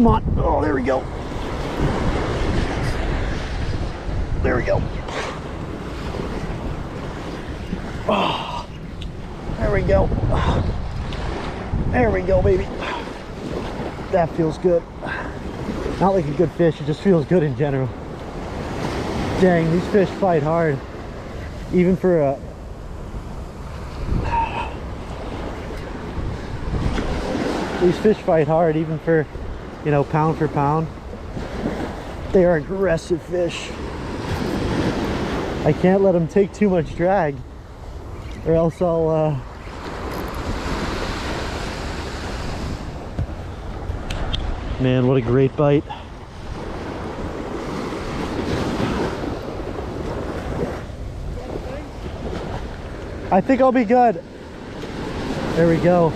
Come on. Oh, there we go. There we go. Oh, there we go. There we go, baby. That feels good. Not like a good fish, it just feels good in general. Dang, these fish fight hard. Even for a... These fish fight hard, even for, you know, pound for pound. They are aggressive fish. I can't let them take too much drag, or else I'll man, what a great bite. I think I'll be good. There we go.